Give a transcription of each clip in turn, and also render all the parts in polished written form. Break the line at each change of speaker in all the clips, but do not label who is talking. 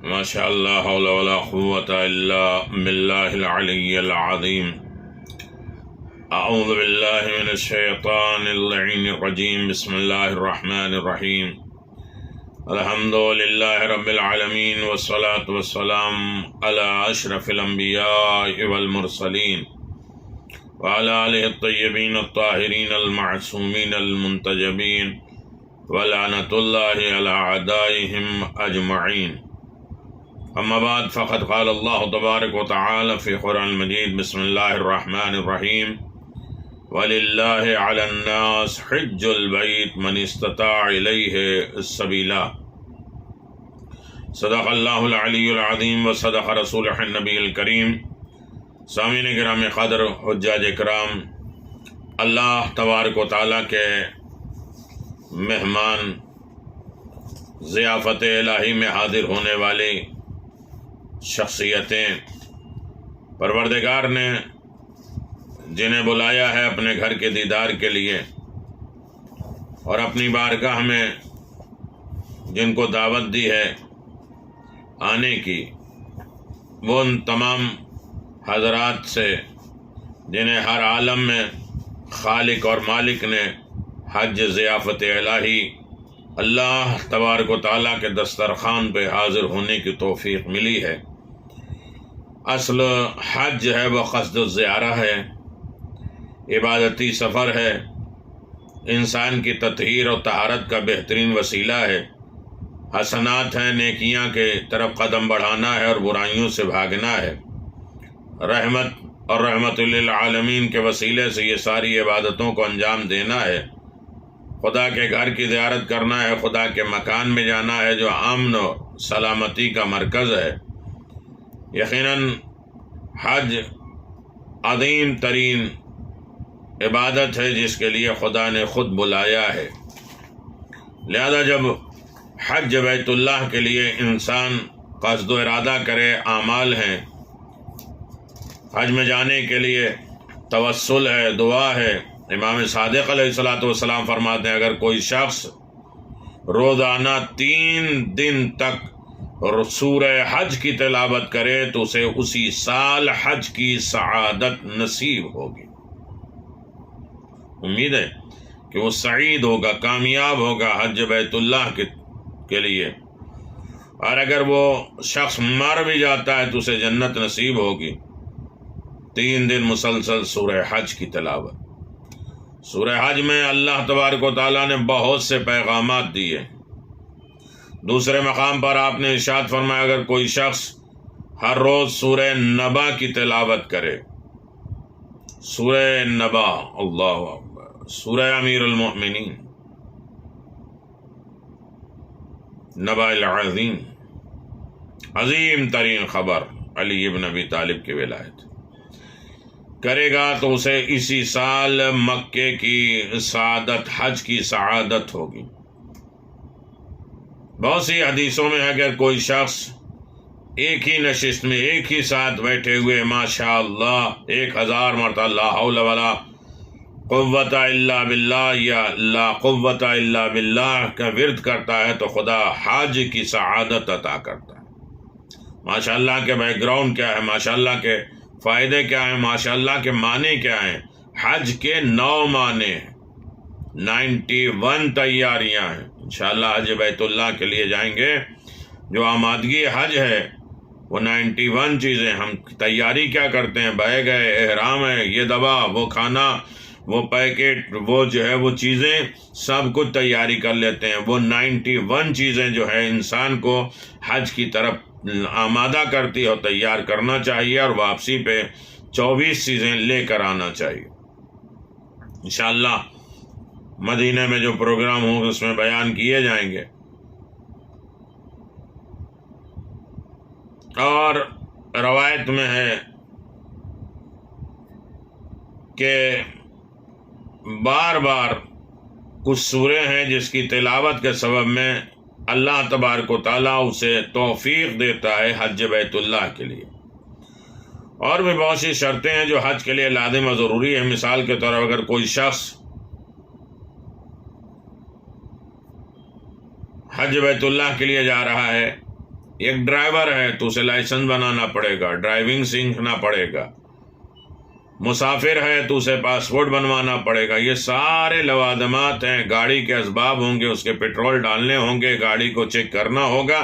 ما شاء اللہ حول ولا قوت الا باللہ العلی العظیم اعوذ باللہ من الشیطان اللعین الرجیم بسم اللہ الرحمن الرحیم الحمد للہ رب العالمین والصلاة والسلام علی اشرف الانبیاء والمرسلین وعلى آلہ الطیبین الطاہرین المعصومین المنتجبین ولعنۃ اللہ علی اعدائہم اجمعین. اما بعد فقد قال اللہ تبارک و تعالی فی قرآن المجید بسم اللہ الرحمن الرحیم وَلِلَّهِ عَلَى النَّاسِ حِجُّ الْبَيْتِ مَنِ اسْتَطَاعَ إِلَيْهِ السَّبِيلَ. صدق اللہ العلی العظیم و صدق رسولہ النبی الکریم. سامعین کرام قدر، حجاج کرام، اللہ تبارک و تعالیٰ کے مہمان، ضیافت الہی میں حاضر ہونے والی شخصیتیں، پروردگار نے جنہیں بلایا ہے اپنے گھر کے دیدار کے لیے اور اپنی بارگاہ میں جن کو دعوت دی ہے آنے کی، وہ ان تمام حضرات سے جنہیں ہر عالم میں خالق اور مالک نے حج ضیافت الہی اللہ تبارک و تعالیٰ کے دسترخوان پہ حاضر ہونے کی توفیق ملی ہے. اصل حج ہے وہ قصد الزیارہ ہے، عبادتی سفر ہے، انسان کی تطہیر و طہارت کا بہترین وسیلہ ہے، حسنات ہیں، نیکیاں کے طرف قدم بڑھانا ہے اور برائیوں سے بھاگنا ہے، رحمت اور رحمت للعالمین کے وسیلے سے یہ ساری عبادتوں کو انجام دینا ہے، خدا کے گھر کی زیارت کرنا ہے، خدا کے مکان میں جانا ہے جو امن و سلامتی کا مرکز ہے. یقیناً حج عظیم ترین عبادت ہے جس کے لیے خدا نے خود بلایا ہے. لہذا جب حج بیت اللہ کے لیے انسان قصد و ارادہ کرے، اعمال ہیں، حج میں جانے کے لیے توسل ہے، دعا ہے. امام صادق علیہ السلام فرماتے ہیں اگر کوئی شخص روزانہ 3 دن تک سورہ حج کی تلاوت کرے تو اسے اسی سال حج کی سعادت نصیب ہوگی. امید ہے کہ وہ سعید ہوگا، کامیاب ہوگا حج بیت اللہ کے لیے. اور اگر وہ شخص مر بھی جاتا ہے تو اسے جنت نصیب ہوگی. 3 دن مسلسل سورہ حج کی تلاوت. سورہ حج میں اللہ تبارک و تعالیٰ نے بہت سے پیغامات دیے. دوسرے مقام پر آپ نے ارشاد فرمایا اگر کوئی شخص ہر روز سورہ نبا کی تلاوت کرے، سورہ نبا، اللہ اکبر، سورہ امیر المؤمنین، نبا العظیم، عظیم ترین خبر علی ابن ابی طالب کی ولایت، کرے گا تو اسے اسی سال مکے کی سعادت، حج کی سعادت ہوگی. بہت سی حدیثوں میں ہے اگر کوئی شخص ایک ہی نشست میں ایک ہی ساتھ بیٹھے ہوئے ماشاء اللہ 1000 مرتبہ لا حول ولا قوت الا باللہ یا لا قوت الا باللہ کا ورد کرتا ہے تو خدا حج کی سعادت عطا کرتا ہے. ماشاء اللہ کے بیک گراؤنڈ کیا ہے، ماشاء اللہ کے فائدے کیا ہیں، ماشاء اللہ کے معنی کیا ہیں. حج کے 9 معنی ہیں، 91 تیاریاں ہیں. انشاءاللہ حج بیت اللہ کے لیے جائیں گے، جو آمادگی حج ہے وہ 91 چیزیں. ہم تیاری کیا کرتے ہیں، بہہ گئے، احرام ہے، یہ دوا، وہ کھانا، وہ پیکٹ، وہ جو ہے وہ چیزیں، سب کچھ تیاری کر لیتے ہیں. وہ 91 چیزیں جو ہے انسان کو حج کی طرف آمادہ کرتی اور تیار کرنا چاہیے اور واپسی پہ 24 چیزیں لے کر آنا چاہیے. انشاءاللہ مدینہ میں جو پروگرام ہوں اس میں بیان کیے جائیں گے. اور روایت میں ہے کہ بار بار کچھ سوریں ہیں جس کی تلاوت کے سبب میں اللہ تبارک و تعالیٰ اسے توفیق دیتا ہے حج بیت اللہ کے لیے. اور بھی بہت سی شرطیں ہیں جو حج کے لیے لازم و ضروری ہے. مثال کے طور پر اگر کوئی شخص حج بیت اللہ کے لیے جا رہا ہے، ایک ڈرائیور ہے تو اسے لائسنس بنانا پڑے گا، ڈرائیونگ سیکھنا پڑے گا، مسافر ہے تو اسے پاسپورٹ بنوانا پڑے گا، یہ سارے لوازمات ہیں، گاڑی کے اسباب ہوں گے، اس کے پیٹرول ڈالنے ہوں گے، گاڑی کو چیک کرنا ہوگا،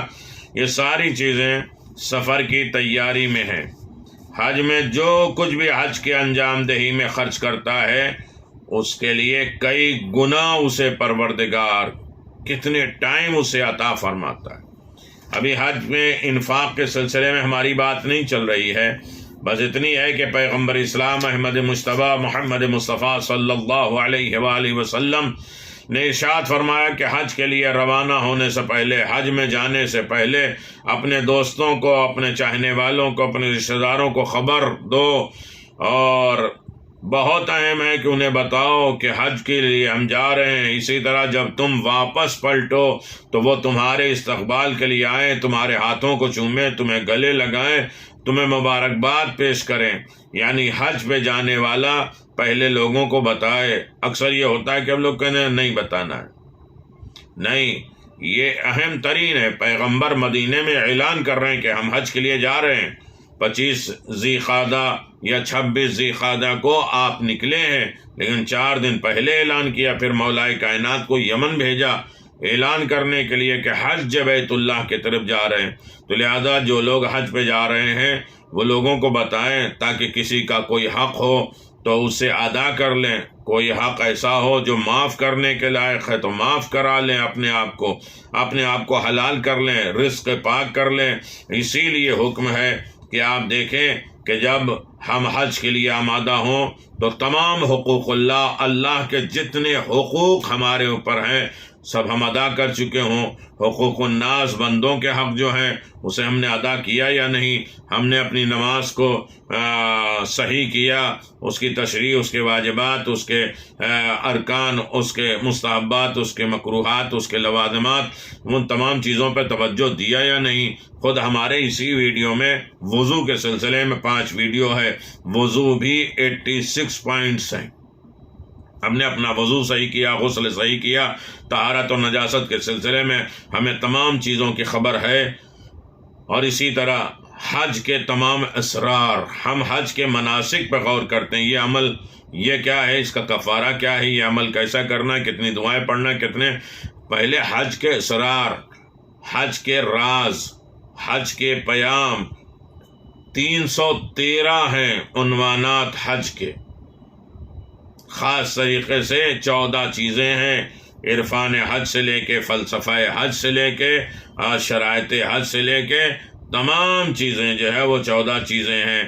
یہ ساری چیزیں سفر کی تیاری میں ہیں۔ حج میں جو کچھ بھی حج کے انجام دہی میں خرچ کرتا ہے اس کے لیے کئی گنا اسے پروردگار کتنے ٹائم اسے عطا فرماتا ہے۔ ابھی حج میں انفاق کے سلسلے میں ہماری بات نہیں چل رہی ہے، بس اتنی ہے کہ پیغمبر اسلام احمد مجتبیٰ محمد مصطفیٰ صلی اللہ علیہ وآلہ وسلم نے ارشاد فرمایا کہ حج کے لیے روانہ ہونے سے پہلے، حج میں جانے سے پہلے اپنے دوستوں کو، اپنے چاہنے والوں کو، اپنے رشتہ داروں کو خبر دو، اور بہت اہم ہے کہ انہیں بتاؤ کہ حج کے لیے ہم جا رہے ہیں۔ اسی طرح جب تم واپس پلٹو تو وہ تمہارے استقبال کے لیے آئیں، تمہارے ہاتھوں کو چومیں، تمہیں گلے لگائیں، تمہیں مبارکباد پیش کریں۔ یعنی حج پہ جانے والا پہلے لوگوں کو بتائے۔ اکثر یہ ہوتا ہے کہ ہم لوگ کہتے ہیں نہیں بتانا ہے، نہیں، یہ اہم ترین ہے۔ پیغمبر مدینے میں اعلان کر رہے ہیں کہ ہم حج کے لیے جا رہے ہیں، 25 ذی قعدہ یا 26 ذی قعدہ کو آپ نکلے ہیں، لیکن 4 دن پہلے اعلان کیا، پھر مولا کائنات کو یمن بھیجا اعلان کرنے کے لیے کہ حج بیت اللہ کی طرف جا رہے ہیں۔ تو لہذا جو لوگ حج پہ جا رہے ہیں وہ لوگوں کو بتائیں، تاکہ کسی کا کوئی حق ہو تو اسے ادا کر لیں، کوئی حق ایسا ہو جو معاف کرنے کے لائق ہے تو معاف کرا لیں، اپنے آپ کو حلال کر لیں، رزق پاک کر لیں۔ اسی لیے حکم ہے کہ آپ دیکھیں کہ جب ہم حج کے لیے آمادہ ہوں تو تمام حقوق اللہ کے جتنے حقوق ہمارے اوپر ہیں سب ہم ادا کر چکے ہوں۔ حقوق الناس، بندوں کے حق جو ہیں اسے ہم نے ادا کیا یا نہیں، ہم نے اپنی نماز کو صحیح کیا، اس کی تشریح، اس کے واجبات، اس کے ارکان، اس کے مستحبات، اس کے مکروہات، اس کے لوازمات، ان تمام چیزوں پہ توجہ دیا یا نہیں۔ خود ہمارے اسی ویڈیو میں وضو کے سلسلے میں 5 ویڈیو ہے، وضو بھی 86 پوائنٹس ہیں۔ ہم نے اپنا وضو صحیح کیا، غسل صحیح کیا، طہارت و نجاست کے سلسلے میں ہمیں تمام چیزوں کی خبر ہے۔ اور اسی طرح حج کے تمام اسرار، ہم حج کے مناسک پہ غور کرتے ہیں، یہ عمل یہ کیا ہے، اس کا کفارہ کیا ہے، یہ عمل کیسا کرنا ہے، کتنی دعائیں پڑھنا، کتنے پہلے حج کے اسرار، حج کے راز، حج کے پیام، 313 ہیں عنوانات حج کے، خاص طریقے سے 14 چیزیں ہیں، عرفان حج سے لے کے فلسفہ حج سے لے کے شرائط حج سے لے کے تمام چیزیں جو ہے وہ 14 چیزیں ہیں۔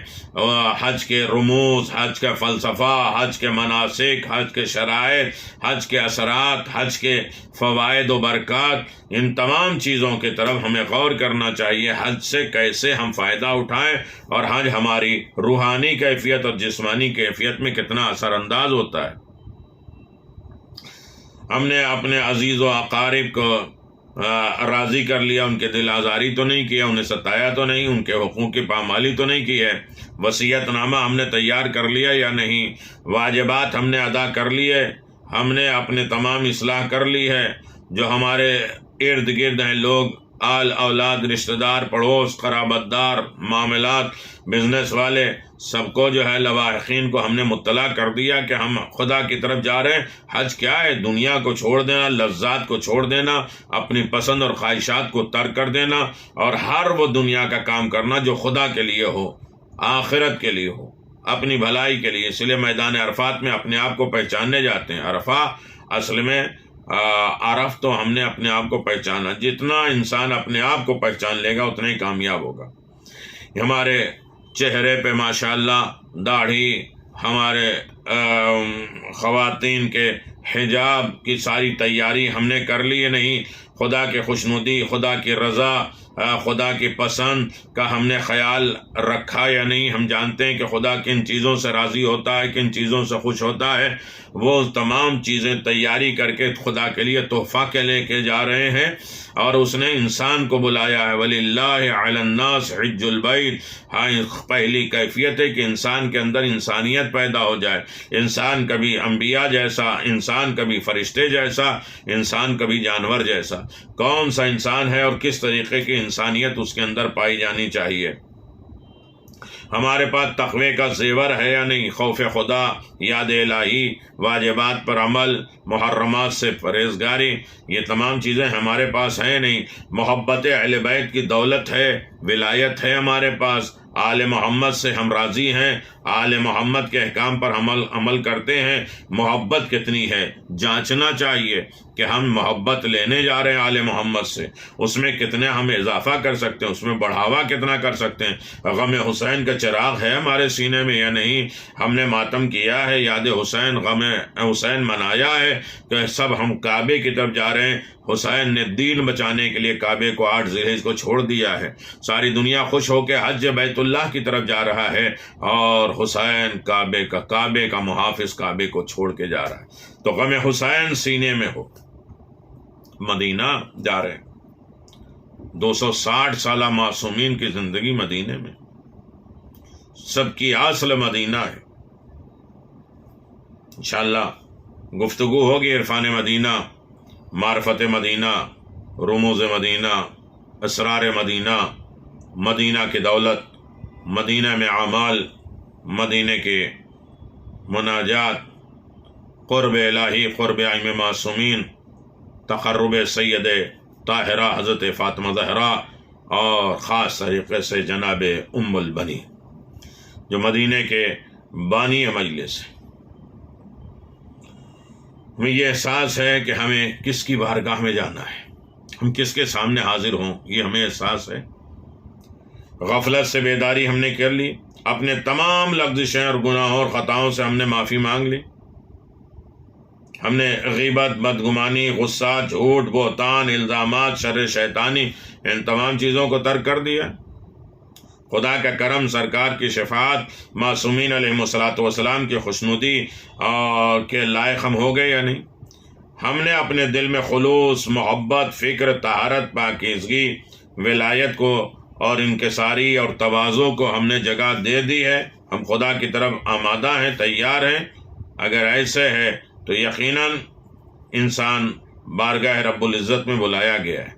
حج کے رموز، حج کا فلسفہ، حج کے مناسک، حج کے شرائط، حج کے اثرات، حج کے فوائد و برکات، ان تمام چیزوں کی طرف ہمیں غور کرنا چاہیے۔ حج سے کیسے ہم فائدہ اٹھائیں اور حج ہماری روحانی کیفیت اور جسمانی کیفیت میں کتنا اثر انداز ہوتا ہے۔ ہم نے اپنے عزیز و اقارب کو راضی کر لیا، ان کے دل آزاری تو نہیں کیا، انہیں ستایا تو نہیں، ان کے حقوق کی پامالی تو نہیں کی ہے، وصیت نامہ ہم نے تیار کر لیا یا نہیں، واجبات ہم نے ادا کر لیے، ہم نے اپنے تمام اصلاح کر لی ہے، جو ہمارے ارد گرد ہیں لوگ، آل اولاد، رشتہ دار، پڑوس، قرابت دار، معاملات، بزنس والے، سب کو جو ہے لواحقین کو ہم نے مطلع کر دیا کہ ہم خدا کی طرف جا رہے ہیں۔ حج کیا ہے؟ دنیا کو چھوڑ دینا، لذات کو چھوڑ دینا، اپنی پسند اور خواہشات کو ترک کر دینا، اور ہر وہ دنیا کا کام کرنا جو خدا کے لیے ہو، آخرت کے لیے ہو، اپنی بھلائی کے لیے۔ اس لیے میدان عرفات میں اپنے آپ کو پہچاننے جاتے ہیں۔ عرفہ اصل میں عرف تو ہم نے اپنے آپ کو پہچانا، جتنا انسان اپنے آپ کو پہچان لے گا اتنا ہی کامیاب ہوگا۔ ہمارے چہرے پہ ماشاءاللہ داڑھی، ہمارے خواتین کے حجاب کی ساری تیاری ہم نے کر لی ہے، نہیں، خدا کی خوشنودی، خدا کی رضا، خدا کی پسند کا ہم نے خیال رکھا یا نہیں۔ ہم جانتے ہیں کہ خدا کن چیزوں سے راضی ہوتا ہے، کن چیزوں سے خوش ہوتا ہے، وہ تمام چیزیں تیاری کر کے خدا کے لیے تحفہ کے لے کے جا رہے ہیں، اور اس نے انسان کو بلایا ہے، وَلِلَّهِ عَلَى النَّاسِ حِجُّ الْبَيْتِ۔ ہاں، پہلی کیفیت ہے کہ انسان کے اندر انسانیت پیدا ہو جائے، انسان کبھی انبیاء جیسا، انسان کبھی فرشتے جیسا، انسان کبھی جانور جیسا۔ کون سا انسان ہے اور کس طریقے کی انسانیت اس کے اندر پائی جانی چاہیے. ہمارے پاس تقوی کا زیور ہے یا نہیں؟ خوف خدا، یاد الہی، واجبات پر عمل، محرمات سے پرہیزگاری، یہ تمام چیزیں ہمارے پاس ہیں نہیں. محبت اہل بیت کی دولت ہے، ولایت ہے ہمارے پاس. آل محمد سے ہم راضی ہیں، آل محمد کے احکام پر عمل کرتے ہیں. محبت کتنی ہے جانچنا چاہیے کہ ہم محبت لینے جا رہے ہیں آل محمد سے، اس میں کتنے ہم اضافہ کر سکتے ہیں، اس میں بڑھاوا کتنا کر سکتے ہیں. غم حسین کا چراغ ہے ہمارے سینے میں یا نہیں؟ ہم نے ماتم کیا ہے، یاد حسین، غم حسین منایا ہے کہ سب ہم کعبے کی طرف جا رہے ہیں. حسین نے دین بچانے کے لیے کعبے کو 8 ذی الحجہ کو چھوڑ دیا ہے. ساری دنیا خوش ہو کے حج بیت اللہ کی طرف جا رہا ہے اور حسین کعبے کا محافظ کعبے کو چھوڑ کے جا رہا ہے. تو غم حسین سینے میں ہو. مدینہ جا رہے ہیں، 260 سالہ معصومین کی زندگی مدینے میں، سب کی اصل مدینہ ہے. انشاءاللہ گفتگو ہوگی عرفان مدینہ، معرفت مدینہ، رموز مدینہ، اسرار مدینہ، مدینہ کی دولت، مدینہ میں اعمال، مدینہ کے مناجات، قرب الہی، قرب ائمہ معصومین، تقرب سید طاہرہ حضرت فاطمہ زہرا، اور خاص طریقے سے جناب ام البنی جو مدینہ کے بانی مجلس ہیں. ہمیں یہ احساس ہے کہ ہمیں کس کی بارگاہ میں جانا ہے، ہم کس کے سامنے حاضر ہوں، یہ ہمیں احساس ہے. غفلت سے بیداری ہم نے کر لی، اپنے تمام لغزشیں اور گناہوں اور خطاؤں سے ہم نے معافی مانگ لی. ہم نے غیبت، بدگمانی، غصہ، جھوٹ، بہتان، الزامات، شر شیطانی، ان تمام چیزوں کو ترک کر دیا. خدا کا کرم، سرکار کی شفاعت، معصومین علیہ الصلوۃ والسلام کی خوشنودی اور کے لائق ہم ہو گئے یا نہیں؟ ہم نے اپنے دل میں خلوص، محبت، فکر، طہارت، پاکیزگی، ولایت کو اور انکساری اور تواضع کو ہم نے جگہ دے دی ہے. ہم خدا کی طرف آمادہ ہیں، تیار ہیں. اگر ایسے ہے تو یقیناً انسان بارگاہ رب العزت میں بلایا گیا ہے.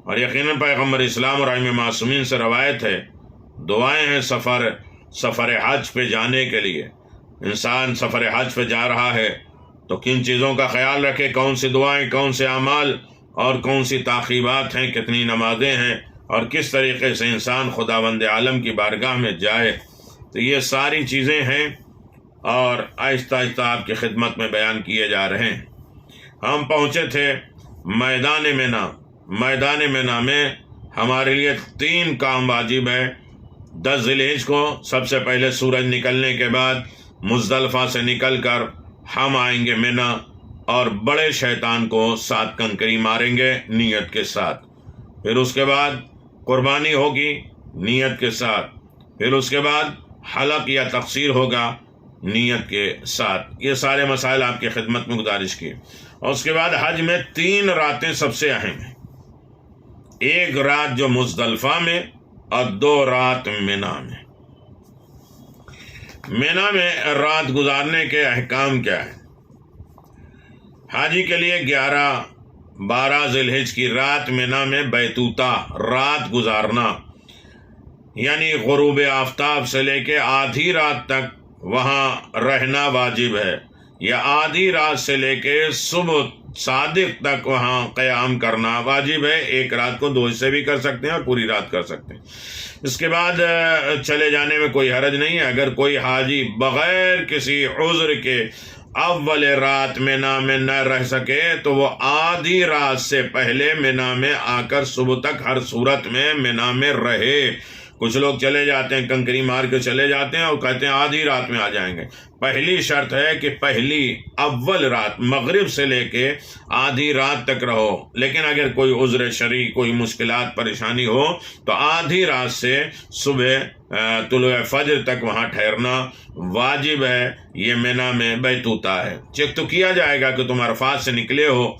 اور یقیناً پیغمبر اسلام اور ائمہ معصومین سے روایت ہے، دعائیں ہیں سفر حج پہ جانے کے لیے. انسان سفر حج پہ جا رہا ہے تو کن چیزوں کا خیال رکھے، کون سی دعائیں، کون سے اعمال اور کون سی تعقیبات ہیں، کتنی نمازیں ہیں، اور کس طریقے سے انسان خداوند عالم کی بارگاہ میں جائے. تو یہ ساری چیزیں ہیں اور آہستہ آہستہ آپ کی خدمت میں بیان کیے جا رہے ہیں. ہم پہنچے تھے میدان مینا. میدان مینا میں ہمارے لیے 3 کام واجب ہے. 10 ذی الحجہ کو سب سے پہلے سورج نکلنے کے بعد مزدلفہ سے نکل کر ہم آئیں گے مینا اور بڑے شیطان کو 7 کنکری ماریں گے نیت کے ساتھ. پھر اس کے بعد قربانی ہوگی نیت کے ساتھ. پھر اس کے بعد حلق یا تقصیر ہوگا نیت کے ساتھ. یہ سارے مسائل آپ کی خدمت میں گزارش کی. اور اس کے بعد حج میں 3 راتیں سب سے اہم ہیں. 1 رات جو مزدلفہ میں اور 2 رات مینا میں. مینا میں رات گزارنے کے احکام کیا ہیں؟ حاجی کے لیے 11-12 ذی الحجہ کی رات مینا میں بیتوتہ رات گزارنا، یعنی غروب آفتاب سے لے کے آدھی رات تک وہاں رہنا واجب ہے، یا آدھی رات سے لے کے صبح صادق تک وہاں قیام کرنا واجب ہے. 1 رات کو 2 حصے بھی کر سکتے ہیں اور پوری رات کر سکتے ہیں. اس کے بعد چلے جانے میں کوئی حرج نہیں ہے. اگر کوئی حاجی بغیر کسی عذر کے اول رات مینا میں نہ رہ سکے تو وہ آدھی رات سے پہلے مینا میں آ کر صبح تک ہر صورت میں مینا میں رہے. کچھ لوگ چلے جاتے ہیں، کنکری مار کے چلے جاتے ہیں اور کہتے ہیں آدھی رات میں آ جائیں گے. پہلی شرط ہے کہ پہلی اول رات مغرب سے لے کے آدھی رات تک رہو. لیکن اگر کوئی عذر شرعی، کوئی مشکلات، پریشانی ہو تو آدھی رات سے صبح طلوع فجر تک وہاں ٹھہرنا واجب ہے. یہ مینا میں بیتوتہ ہے. چیک تو کیا جائے گا کہ تم عرفات سے نکلے ہو.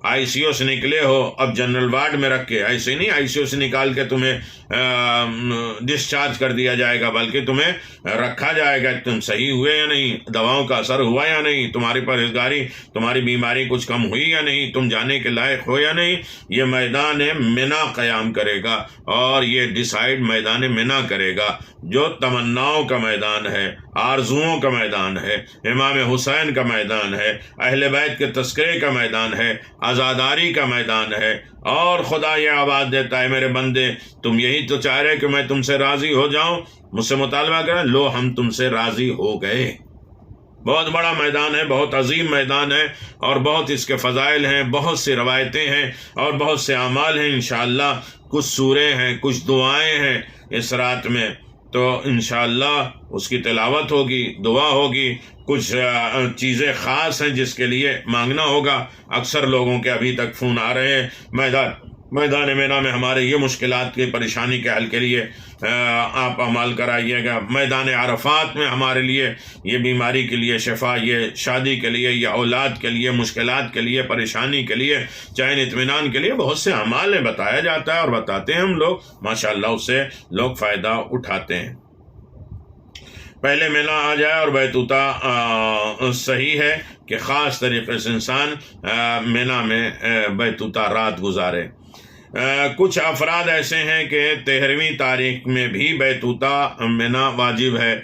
ICU سے نکلے ہو اب جنرل وارڈ میں رکھ کے، ایسے نہیں ICU سے نکال کے تمہیں ڈسچارج کر دیا جائے گا، بلکہ تمہیں رکھا جائے گا تم صحیح ہوئے یا نہیں، دواؤں کا اثر ہوا یا نہیں، تمہاری پرہیزگاری، تمہاری بیماری کچھ کم ہوئی یا نہیں، تم جانے کے لائق ہو یا نہیں، یہ میدان منا قیام کرے گا، اور یہ ڈیسائیڈ میدان منا کرے گا، جو تمناؤں کا میدان ہے، آرزوؤں کا میدان ہے، امام حسین کا میدان ہے، اہل بیت کے تذکرے کا میدان ہے، عزاداری کا میدان ہے۔ اور خدا یہ آواز دیتا ہے، میرے بندے تم یہی تو چاہ رہے کہ میں تم سے راضی ہو جاؤں، مجھ سے مطالبہ کریں، لو ہم تم سے راضی ہو گئے۔ بہت بڑا میدان ہے، بہت عظیم میدان ہے، اور بہت اس کے فضائل ہیں، بہت سی روایتیں ہیں اور بہت سے اعمال ہیں۔ انشاءاللہ کچھ سورے ہیں، کچھ دعائیں ہیں اس رات میں، تو انشاءاللہ اس کی تلاوت ہوگی، دعا ہوگی، کچھ چیزیں خاص ہیں جس کے لیے مانگنا ہوگا۔ اکثر لوگوں کے ابھی تک فون آ رہے ہیں، میدان مینا میں ہمارے یہ مشکلات کی پریشانی کے حل کے لیے آپ عمل کرائیے گا، میدان عرفات میں ہمارے لیے یہ بیماری کے لیے شفا، یہ شادی کے لیے، یہ اولاد کے لیے، مشکلات کے لیے، پریشانی کے لیے، چین اطمینان کے لیے بہت سے اعمال ہیں، بتایا جاتا ہے اور بتاتے ہیں ہم لوگ، ماشاءاللہ اس سے لوگ فائدہ اٹھاتے ہیں۔ پہلے مینا آ جائے اور بیتوتا صحیح ہے کہ خاص طریقے سے انسان مینا میں بیتوتا رات گزارے۔ کچھ افراد ایسے ہیں کہ 13ویں تاریخ میں بھی بیتوتا مینا واجب ہے،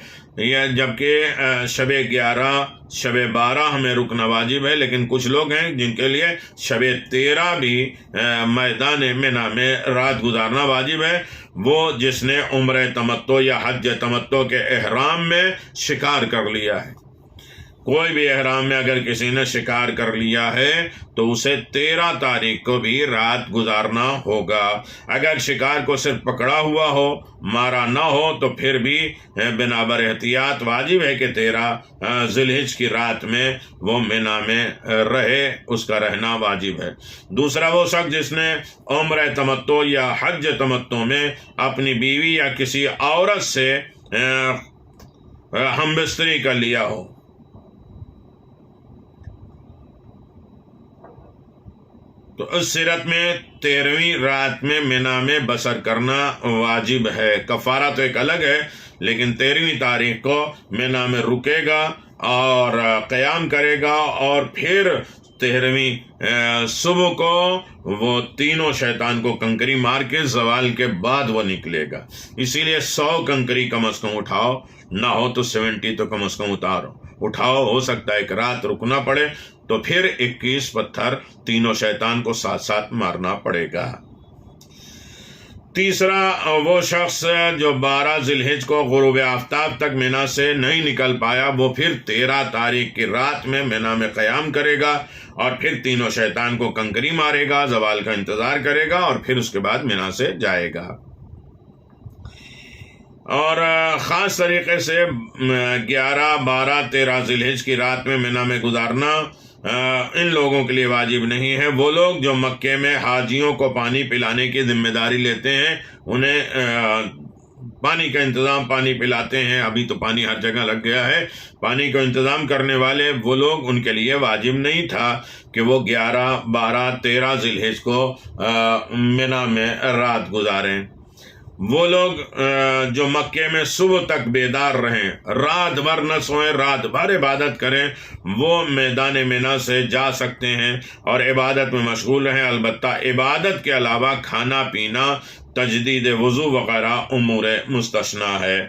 جبکہ شب 11 شب 12 ہمیں رکنا واجب ہے، لیکن کچھ لوگ ہیں جن کے لیے شب 13 بھی میدان مینا میں رات گزارنا واجب ہے، وہ جس نے عمرہ تمتع یا حج تمتع کے احرام میں شکار کر لیا ہے۔ کوئی بھی احرام میں اگر کسی نے شکار کر لیا ہے تو اسے 13 تاریخ کو بھی رات گزارنا ہوگا۔ اگر شکار کو صرف پکڑا ہوا ہو، مارا نہ ہو، تو پھر بھی بنابر احتیاط واجب ہے کہ 13 ذی الحجہ کی رات میں وہ مینا میں رہے، اس کا رہنا واجب ہے۔ دوسرا وہ شخص جس نے عمرہ تمتع یا حج تمتع میں اپنی بیوی یا کسی عورت سے ہم بستری کر لیا ہو، تو اس صورت میں 13ویں رات میں مینا میں بسر کرنا واجب ہے۔ کفارہ تو ایک الگ ہے، لیکن 13ویں تاریخ کو مینا میں رکے گا اور قیام کرے گا، اور پھر 13ویں صبح کو وہ تینوں شیطان کو کنکری مار کے زوال کے بعد وہ نکلے گا۔ اسی لیے 100 کنکری کم از کم اٹھاؤ، نہ ہو تو 70 تو کم از کم اٹھاؤ، ہو سکتا ہے ایک رات رکنا پڑے، تو پھر 21 پتھر تینوں شیطان کو ساتھ ساتھ مارنا پڑے گا۔ تیسرا وہ شخص جو 12 ذی الحجہ کو غروب آفتاب تک مینا سے نہیں نکل پایا، وہ پھر 13 تاریخ کی رات میں مینا میں قیام کرے گا، اور پھر تینوں شیطان کو کنکری مارے گا، زوال کا انتظار کرے گا، اور پھر اس کے بعد مینا سے جائے گا۔ اور خاص طریقے سے 11 12 13 ذی الحجہ کی رات میں مینا میں گزارنا ان لوگوں کے لیے واجب نہیں ہے۔ وہ لوگ جو مکے میں حاجیوں کو پانی پلانے کی ذمہ داری لیتے ہیں، انہیں پانی کا انتظام، پانی پلاتے ہیں، ابھی تو پانی ہر جگہ لگ گیا ہے، پانی کا انتظام کرنے والے وہ لوگ، ان کے لیے واجب نہیں تھا کہ وہ 11 12 13 ذی الحجہ کو مینا میں رات گزاریں۔ وہ لوگ جو مکے میں صبح تک بیدار رہیں، رات بھر نہ سوئیں، رات بھر عبادت کریں، وہ میدان مینا سے جا سکتے ہیں اور عبادت میں مشغول رہیں۔ البتہ عبادت کے علاوہ کھانا پینا، تجدید وضو وغیرہ امور مستثنیٰ ہے۔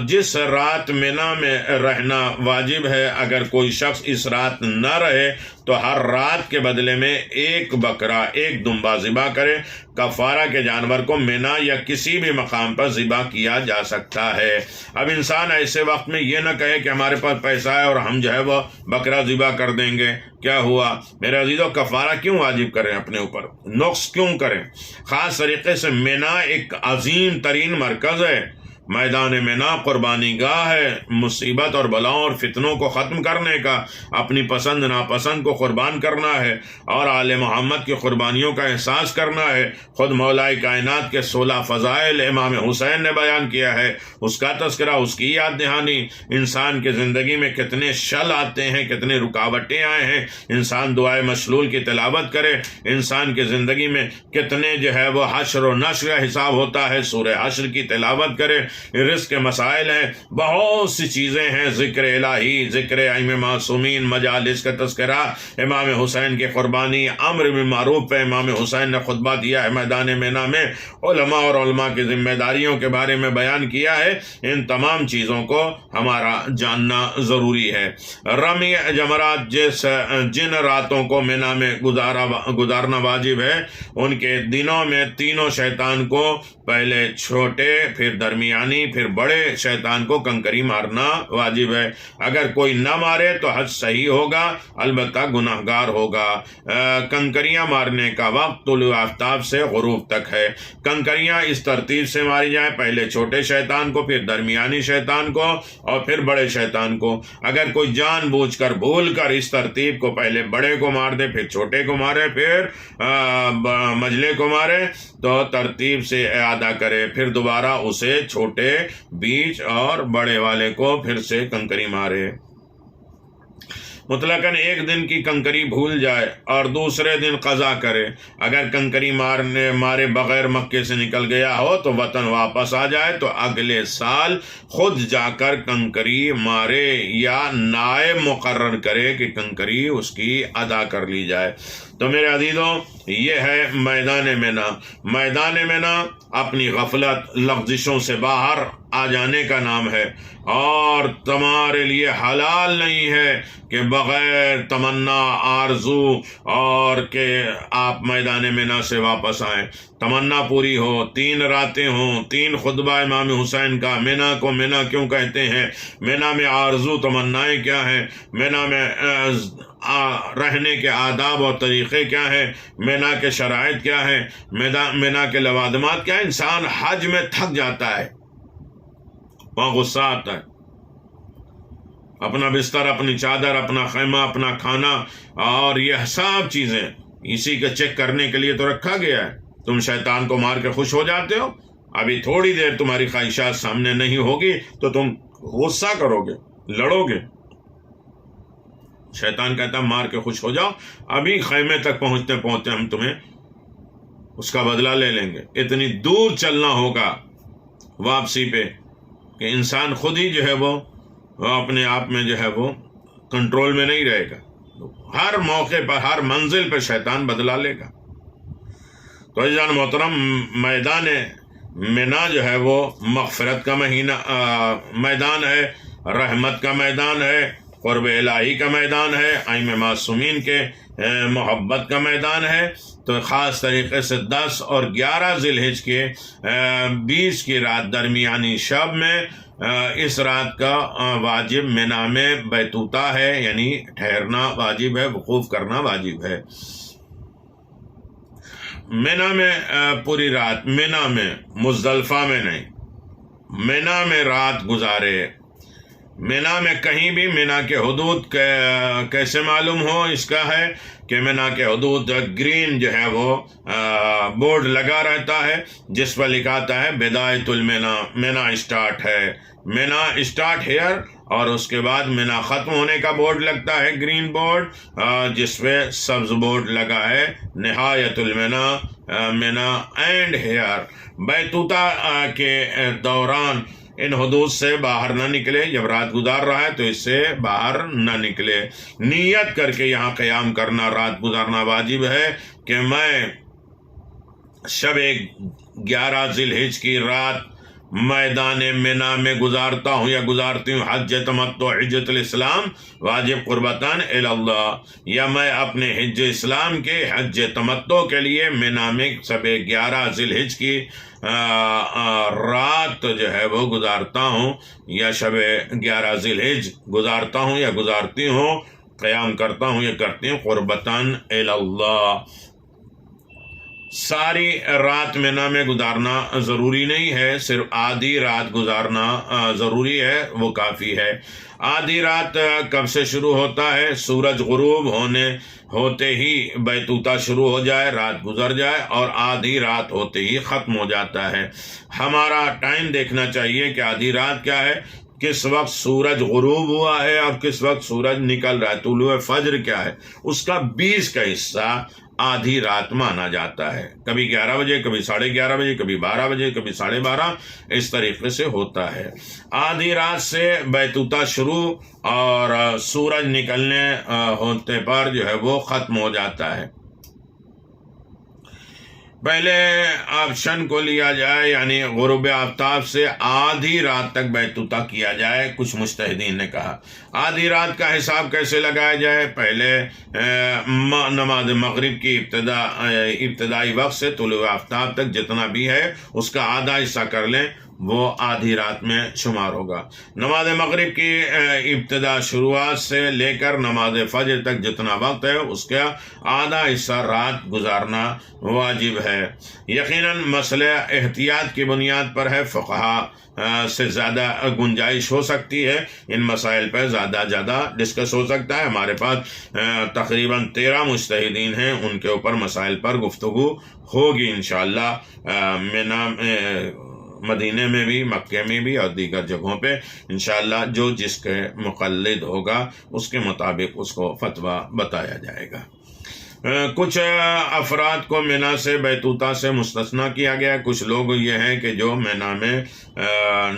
جس رات مینا میں رہنا واجب ہے، اگر کوئی شخص اس رات نہ رہے تو ہر رات کے بدلے میں ایک بکرا، ایک دمبا ذبح کرے۔ کفارہ کے جانور کو مینا یا کسی بھی مقام پر ذبح کیا جا سکتا ہے۔ اب انسان ایسے وقت میں یہ نہ کہے کہ ہمارے پاس پیسہ ہے اور ہم جو ہے وہ بکرا ذبح کر دیں گے، کیا ہوا؟ میرے عزیزو، کفارہ کیوں واجب کریں اپنے اوپر؟ نقص کیوں کریں؟ خاص طریقے سے مینا ایک عظیم ترین مرکز ہے، میدان مینا قربانی گاہ ہے مصیبت اور بلاؤں اور فتنوں کو ختم کرنے کا، اپنی پسند ناپسند کو قربان کرنا ہے اور آل محمد کی قربانیوں کا احساس کرنا ہے۔ خود مولا کائنات کے 16 فضائل امام حسین نے بیان کیا ہے، اس کا تذکرہ، اس کی یاد دہانی۔ انسان کی زندگی میں کتنے شل آتے ہیں، کتنے رکاوٹیں آئے ہیں، انسان دعائے مشلول کی تلاوت کرے۔ انسان کی زندگی میں کتنے جو ہے وہ حشر و نشر کا حساب ہوتا ہے، سورہ حشر کی تلاوت کرے۔ رزق کے مسائل ہیں، بہت سی چیزیں ہیں، ذکر الہی، ذکر ائمہ معصومین، مجالس کا تذکرہ، امام حسین کی قربانی، امر بالمعروف پہ امام حسین نے خطبہ دیا ہے میدان مینا میں، علماء اور علماء کی ذمہ داریوں کے بارے میں بیان کیا ہے۔ ان تمام چیزوں کو ہمارا جاننا ضروری ہے۔ رمی جمرات جن راتوں کو مینا میں گزارنا واجب ہے، ان کے دنوں میں تینوں شیطان کو، پہلے چھوٹے، پھر درمیانی، پھر بڑے شیطان کو کنکری مارنا واجب ہے۔ اگر کوئی نہ مارے تو حج صحیح ہوگا، البتہ گناہگار ہوگا۔ کنکریاں مارنے کا وقت طلوع آفتاب سے غروب تک ہے۔ کنکریاں اس ترتیب سے ماری جائیں، پہلے چھوٹے شیطان کو، پھر درمیانی شیطان کو اور پھر بڑے شیطان کو۔ اگر کوئی جان بوجھ کر بھول کر اس ترتیب کو پہلے بڑے کو مار دے، پھر چھوٹے کو مارے، پھر مجلے کو مارے، تو ترتیب سے اعادہ کرے، پھر دوبارہ اسے چھوٹے، بیچ اور بڑے والے کو پھر سے کنکری مارے۔ مطلقاً ایک دن کی کنکری بھول جائے اور دوسرے دن قضا کرے۔ اگر کنکری مارے بغیر مکے سے نکل گیا ہو تو وطن واپس آ جائے تو اگلے سال خود جا کر کنکری مارے یا نائب مقرر کرے کہ کنکری اس کی ادا کر لی جائے۔ تو میرے عزیزوں، یہ ہے میدان مینا۔ میدان مینا اپنی غفلت، لغزشوں سے باہر آ جانے کا نام ہے، اور تمہارے لیے حلال نہیں ہے کہ بغیر تمنا، آرزو اور کہ آپ میدان مینا سے واپس آئیں۔ تمنا پوری ہو، 3 راتیں ہوں، 3 خطبہ امام حسین کا۔ مینا کو مینا کیوں کہتے ہیں؟ مینا میں آرزو تمنائیں کیا ہیں؟ مینا میں رہنے کے آداب اور طریقے کیا ہیں؟ مینا کے شرائط کیا ہیں؟ مینا کے لوازمات کیا ہیں؟ انسان حج میں تھک جاتا ہے، وہاں غصہ آتا ہے، اپنا بستر، اپنی چادر، اپنا خیمہ، اپنا کھانا اور یہ سب چیزیں اسی کے چیک کرنے کے لیے تو رکھا گیا ہے۔ تم شیطان کو مار کے خوش ہو جاتے ہو، ابھی تھوڑی دیر تمہاری خواہشات سامنے نہیں ہوگی تو تم غصہ کرو گے، لڑو گے۔ شیطان کہتا ہے مار کے خوش ہو جاؤ، ابھی خیمے تک پہنچتے پہنچتے ہم تمہیں اس کا بدلہ لے لیں گے۔ اتنی دور چلنا ہوگا واپسی پہ کہ انسان خود ہی جو ہے وہ اپنے آپ میں جو ہے وہ کنٹرول میں نہیں رہے گا۔ ہر موقع پر، ہر منزل پہ شیطان بدلہ لے گا۔ تو عزیزان محترم، میدان مینا جو ہے وہ مغفرت کا میدان ہے، رحمت کا میدان ہے، قرب الہی کا میدان ہے، ائمہ معصومین کے محبت کا میدان ہے۔ تو خاص طریقے سے 10 اور 11 ذی الحجہ کے 20 کی رات، درمیانی شب میں اس رات کا واجب مینا میں بیتوتا ہے، یعنی ٹھہرنا واجب ہے، وقوف کرنا واجب ہے۔ مینا میں پوری رات، مینا میں، مزدلفہ میں نہیں، مینا میں رات گزارے۔ مینا میں کہیں بھی، مینا کے حدود کیسے معلوم ہو؟ اس کا ہے کہ مینا کے حدود گرین جو ہے وہ بورڈ لگا رہتا ہے جس پر لکھا آتا ہے بدایت المینا، مینا اسٹارٹ ہے، مینا اسٹارٹ ہیئر، اور اس کے بعد مینا ختم ہونے کا بورڈ لگتا ہے، گرین بورڈ، جس پہ سبز بورڈ لگا ہے نہایت المینا، مینا اینڈ ہیئر۔ بیتوتا کے دوران ان حدود سے باہر نہ نکلے، جب رات گزار رہا ہے تو اس سے باہر نہ نکلے۔ نیت کر کے یہاں قیام کرنا، رات گزارنا واجب ہے کہ میں شب 11 ذی الحجہ کی رات میدان مینا میں گزارتا ہوں یا گزارتی ہوں حج تمتع، حجۃ الاسلام واجب قربتاً اللہ، یا میں اپنے حج اسلام کے حج تمتع کے لیے مینا میں شب 11 ذی الحجہ کی رات جو ہے وہ گزارتا ہوں، یا شب 11 ذی الحجہ گزارتا ہوں یا گزارتی ہوں، قیام کرتا ہوں یا کرتی ہوں قربتاً اللہ۔ ساری رات مینا میں گزارنا ضروری نہیں ہے، صرف آدھی رات گزارنا ضروری ہے، وہ کافی ہے۔ آدھی رات کب سے شروع ہوتا ہے؟ سورج غروب ہوتے ہی بیتوتا شروع ہو جائے، رات گزر جائے اور آدھی رات ہوتے ہی ختم ہو جاتا ہے۔ ہمارا ٹائم دیکھنا چاہیے کہ آدھی رات کیا ہے، کس وقت سورج غروب ہوا ہے اور کس وقت سورج نکل رہا ہے، طلوع فجر کیا ہے، اس کا 20 کا حصہ آدھی رات مانا جاتا ہے۔ کبھی 11 بجے، کبھی 11:30 بجے، کبھی 12 بجے، کبھی 12:30، اس طریقے سے ہوتا ہے۔ آدھی رات سے بیتوتا شروع اور سورج نکلنے ہوتے پر جو ہے وہ ختم ہو جاتا ہے۔ پہلے آپشن کو لیا جائے، یعنی غروب آفتاب سے آدھی رات تک بیتوتا کیا جائے۔ کچھ مجتہدین نے کہا آدھی رات کا حساب کیسے لگایا جائے؟ پہلے نماز مغرب کی ابتدائی وقت سے طلوع آفتاب تک جتنا بھی ہے اس کا آدھا حصہ کر لیں، وہ آدھی رات میں شمار ہوگا۔ نماز مغرب کی ابتدا شروعات سے لے کر نماز فجر تک جتنا وقت ہے اس کا آدھا حصہ رات گزارنا واجب ہے۔ یقیناً مسئلہ احتیاط کی بنیاد پر ہے، فقہا سے زیادہ گنجائش ہو سکتی ہے، ان مسائل پر زیادہ ڈسکس ہو سکتا ہے۔ ہمارے پاس تقریباً 13 مجتہدین ہیں، ان کے اوپر مسائل پر گفتگو ہوگی انشاءاللہ، مدینے میں بھی، مکے میں بھی اور دیگر جگہوں پہ انشاءاللہ جو جس کے مقلد ہوگا اس کے مطابق اس کو فتویٰ بتایا جائے گا۔ کچھ افراد کو مینا سے بیتوتا سے مستثنیٰ کیا گیا۔ کچھ لوگ یہ ہیں کہ جو مینا میں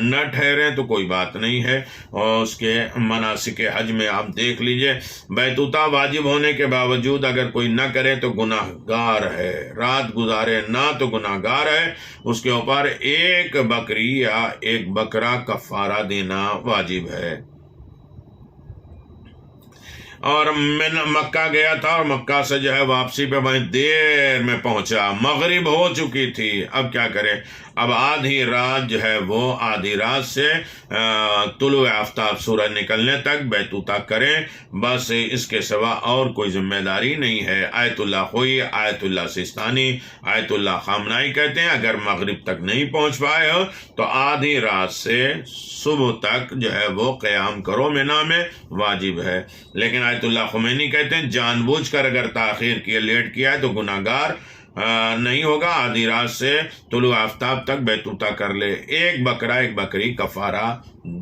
نہ ٹھہریں تو کوئی بات نہیں ہے، اور اس کے مناسک حج میں آپ دیکھ لیجئے، بیتوتا واجب ہونے کے باوجود اگر کوئی نہ کرے تو گناہ گار ہے، رات گزارے نہ تو گناہ گار ہے، اس کے اوپر ایک بکری یا ایک بکرا کفارہ دینا واجب ہے۔ اور میں مکہ گیا تھا اور مکہ سے جو ہے واپسی پہ وہیں دیر میں پہنچا، مغرب ہو چکی تھی، اب کیا کرے؟ اب آدھی رات جو ہے وہ آدھی رات سے طلوع آفتاب سورج نکلنے تک بیتوتا کریں، بس اس کے سوا اور کوئی ذمہ داری نہیں ہے۔ آیت اللہ خوئی، آیت اللہ سستانی، آیت اللہ خامنائی کہتے ہیں اگر مغرب تک نہیں پہنچ پائے ہو تو آدھی رات سے صبح تک جو ہے وہ قیام کرو، مینا میں واجب ہے۔ لیکن آیت اللہ خمینی کہتے ہیں جان بوجھ کر اگر تاخیر کیا، لیٹ کیا ہے تو گناہ گار نہیں ہوگا، آدھی رات سے طلوع آفتاب تک بیتوتا کر لے، ایک بکرا ایک بکری کفارہ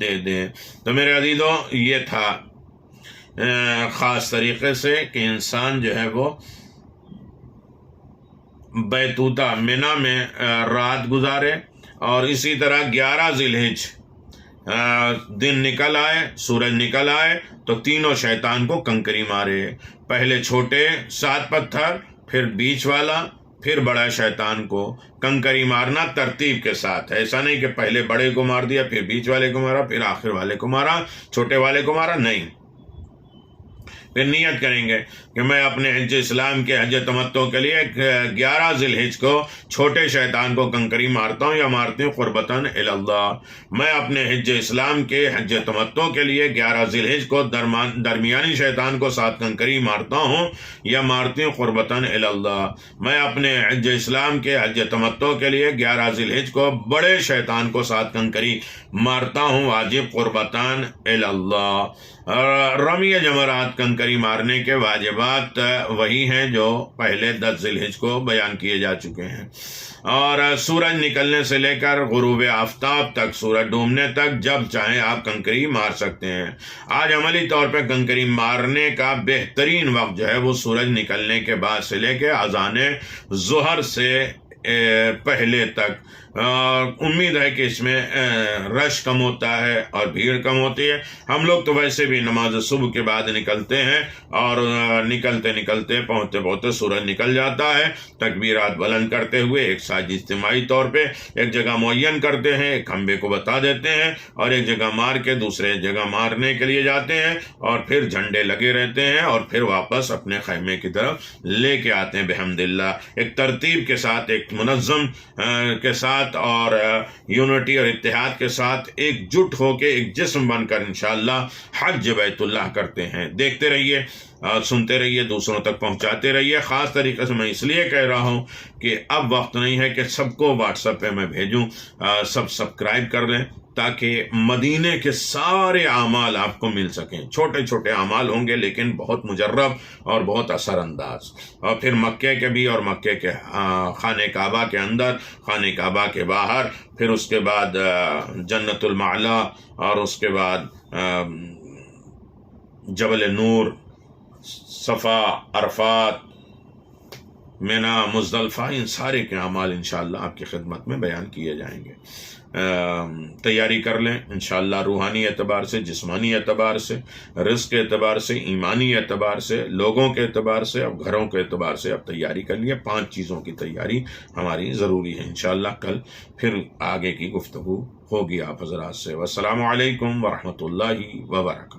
دے دیں۔ تو میرے عزیزوں یہ تھا خاص طریقے سے کہ انسان جو ہے وہ بیتوتا مینا میں رات گزارے، اور اسی طرح 11 ذی الحج دن نکل آئے، سورج نکل آئے تو تینوں شیطان کو کنکری مارے، پہلے چھوٹے 7 پتھر، پھر بیچ والا، پھر بڑا شیطان کو کنکری مارنا ترتیب کے ساتھ، ایسا نہیں کہ پہلے بڑے کو مار دیا، پھر بیچ والے کو مارا، پھر آخر والے کو مارا، چھوٹے والے کو مارا، نہیں۔ پھر نیت کریں گے کہ میں اپنے حج اسلام کے حج تمتع کے لیے 11 ذی الحج کو چھوٹے شیطان کو کنکری مارتا ہوں یا مارتی ہوں قربتاً الی اللہ۔ میں اپنے حج اسلام کے حج تمتع کے لیے 11 ذی الحج کو درمیانی شیطان کو 7 کنکری مارتا ہوں یا مارتی ہوں قربتاً الی اللہ۔ میں اپنے حج اسلام کے حج تمتع کے لیے 11 ذی الحج کو بڑے شیطان کو 7 کنکری مارتا ہوں واجب قربتاً الی اللہ۔ رمی جمرات کنکری مارنے کے واجبات وہی ہیں جو پہلے 10 ذی الحج کو بیان کیے جا چکے ہیں، اور سورج نکلنے سے لے کر غروب آفتاب تک، سورج ڈوبنے تک جب چاہیں آپ کنکری مار سکتے ہیں۔ آج عملی طور پہ کنکری مارنے کا بہترین وقت جو ہے وہ سورج نکلنے کے بعد سے لے کے اذان ظہر سے پہلے تک۔ امید ہے کہ اس میں رش کم ہوتا ہے اور بھیڑ کم ہوتی ہے۔ ہم لوگ تو ویسے بھی نماز صبح کے بعد نکلتے ہیں، اور نکلتے نکلتے پہنچتے سورج نکل جاتا ہے، تکبیرات بلند کرتے ہوئے ایک ساتھ اجتماعی طور پہ ایک جگہ معین کرتے ہیں، ایک کھمبے کو بتا دیتے ہیں اور ایک جگہ مار کے دوسرے جگہ مارنے کے لیے جاتے ہیں، اور پھر جھنڈے لگے رہتے ہیں اور پھر واپس اپنے خیمے کی طرف لے کے آتے ہیں بحمد اللہ۔ ایک ترتیب کے ساتھ ایک منظم کے ساتھ اور یونٹی اور اتحاد کے ساتھ ایک جٹ ہو کے ایک جسم بن کر انشاءاللہ حج بیت اللہ کرتے ہیں۔ دیکھتے رہیے، سنتے رہیے، دوسروں تک پہنچاتے رہیے۔ خاص طریقے سے میں اس لیے کہہ رہا ہوں کہ اب وقت نہیں ہے کہ سب کو واٹس ایپ پہ میں بھیجوں، سب سبسکرائب کر لیں تاکہ مدینے کے سارے اعمال آپ کو مل سکیں۔ چھوٹے چھوٹے اعمال ہوں گے لیکن بہت مجرب اور بہت اثر انداز، اور پھر مکے کے بھی اور مکے کے خانہ کعبہ کے اندر، خانہ کعبہ کے باہر، پھر اس کے بعد جنت المعلا، اور اس کے بعد جبل نور، صفا، عرفات، مینا، مزدلفہ، ان سارے کے اعمال انشاءاللہ آپ کی خدمت میں بیان کیے جائیں گے۔ تیاری کر لیں انشاءاللہ، روحانی اعتبار سے، جسمانی اعتبار سے، رزق کے اعتبار سے، ایمانی اعتبار سے، لوگوں کے اعتبار سے، اب گھروں کے اعتبار سے اب تیاری کر لیے۔ 5 چیزوں کی تیاری ہماری ضروری ہے۔ انشاءاللہ کل پھر آگے کی گفتگو ہوگی آپ حضرات سے۔ والسلام علیکم ورحمۃ اللہ وبرکاتہ۔